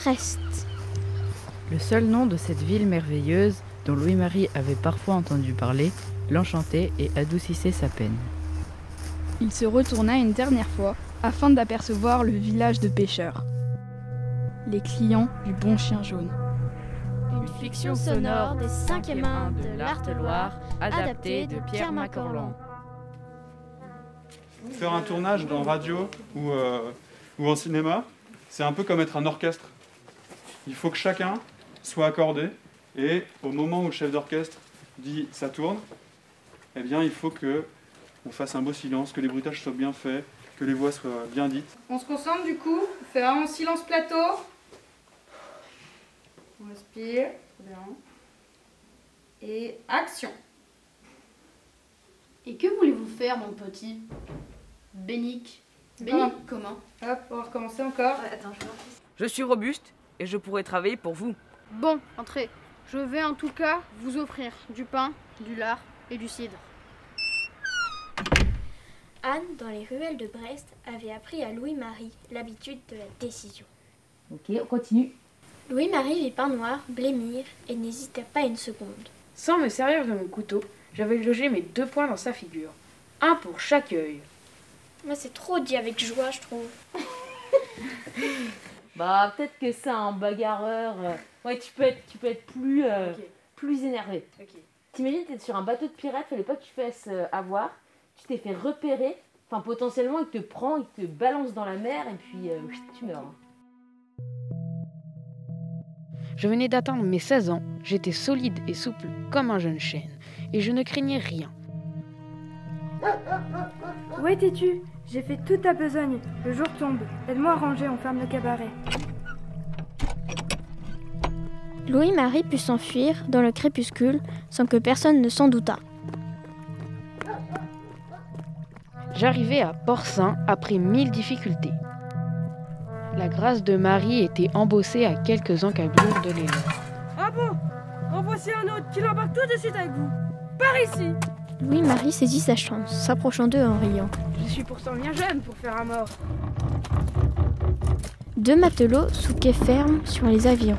Brest. Le seul nom de cette ville merveilleuse, dont Louis-Marie avait parfois entendu parler, l'enchantait et adoucissait sa peine. Il se retourna une dernière fois afin d'apercevoir le village de pêcheurs. Les clients du bon chien jaune. Une fiction sonore des 5e 1 de l'Arteloire, adaptée de Pierre Macorlan. Faire un tournage dans radio ou en cinéma, c'est un peu comme être un orchestre. Il faut que chacun soit accordé et au moment où le chef d'orchestre dit « ça tourne », eh bien il faut qu'on fasse un beau silence, que les bruitages soient bien faits, que les voix soient bien dites. On se concentre du coup, on fait un silence plateau. On respire, très bien. Et action. Et que voulez-vous faire, mon petit Bénic? Bénic, comment? Hop, on va recommencer encore. Attends, Je suis robuste et je pourrai travailler pour vous. Bon, entrez. Je vais en tout cas vous offrir du pain, du lard et du cidre. Anne, dans les ruelles de Brest, avait appris à Louis-Marie l'habitude de la décision. Ok, on continue. Louis-Marie vit Pain Noir blêmir et n'hésita pas une seconde. Sans me servir de mon couteau, j'avais logé mes 2 poings dans sa figure. Un pour chaque œil. Mais c'est trop dit avec joie, je trouve. Bah, peut-être que c'est un bagarreur. Ouais, tu peux être plus énervé. Ok. T'imagines, t'es sur un bateau de pirates, fallait pas que tu fasses avoir. Tu t'es fait repérer, enfin potentiellement, il te prend, il te balance dans la mer et puis tu meurs. Je venais d'atteindre mes 16 ans, j'étais solide et souple comme un jeune chêne, et je ne craignais rien. Où étais-tu? J'ai fait toute ta besogne. Le jour tombe. Aide-moi à ranger, on ferme le cabaret. Louis-Marie put s'enfuir dans le crépuscule sans que personne ne s'en doutât. J'arrivai à Port-Saint après 1000 difficultés. La grâce de Marie était embossée à quelques encablures de l'élan. Ah bon? En voici un autre qui l'embarque tout de suite avec vous. Par ici! Louis-Marie saisit sa chance, s'approchant d'eux en riant. Je suis pourtant bien jeune pour faire un mort. 2 matelots sous quai ferme sur les avirons.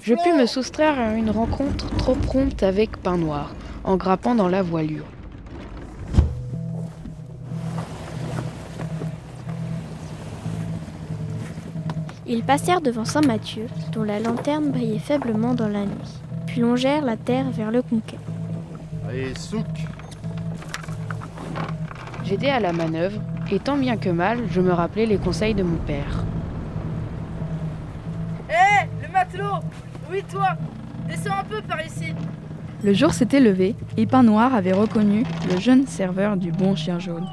Je pus me soustraire à une rencontre trop prompte avec Pain Noir, en grappant dans la voilure. Ils passèrent devant Saint-Mathieu, dont la lanterne brillait faiblement dans la nuit, puis longèrent la terre vers le Conquet. Allez, souk! J'aidai à la manœuvre, et tant bien que mal, je me rappelais les conseils de mon père. Hé, le matelot! Oui, toi! Descends un peu par ici! Le jour s'était levé et Pain Noir avait reconnu le jeune serveur du bon chien jaune.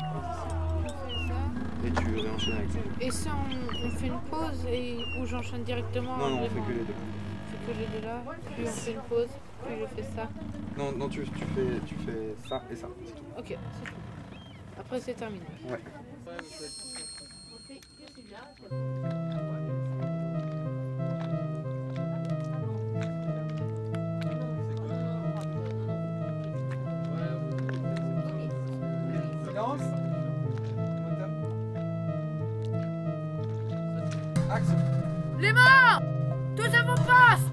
Et tu réenchaînes avec ça. Et ça, on fait une pause et où j'enchaîne directement? Non, on fait que les deux. On fait que les deux là, puis on fait une pause, puis je fais ça. Non, tu fais ça et ça, c'est tout. Ok, c'est tout. Après, c'est terminé. Ouais. Silence. Action. Les morts! Tous à vos postes!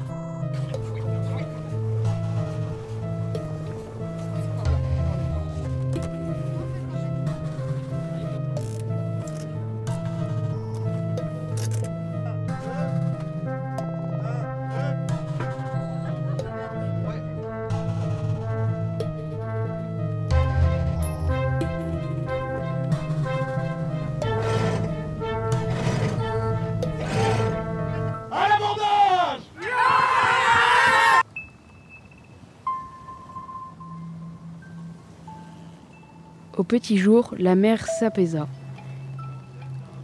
Au petit jour, la mer s'apaisa.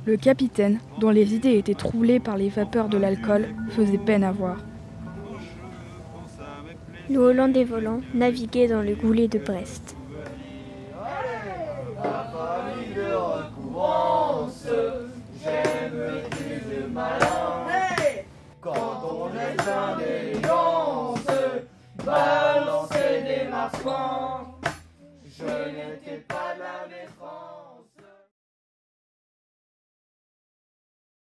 Le capitaine, dont les idées étaient troublées par les vapeurs de l'alcool, faisait peine à voir. Le Hollandais volant naviguait dans le goulet de Brest. Quand on est plein d'élégance, balancer des marsouins, je n'étais pas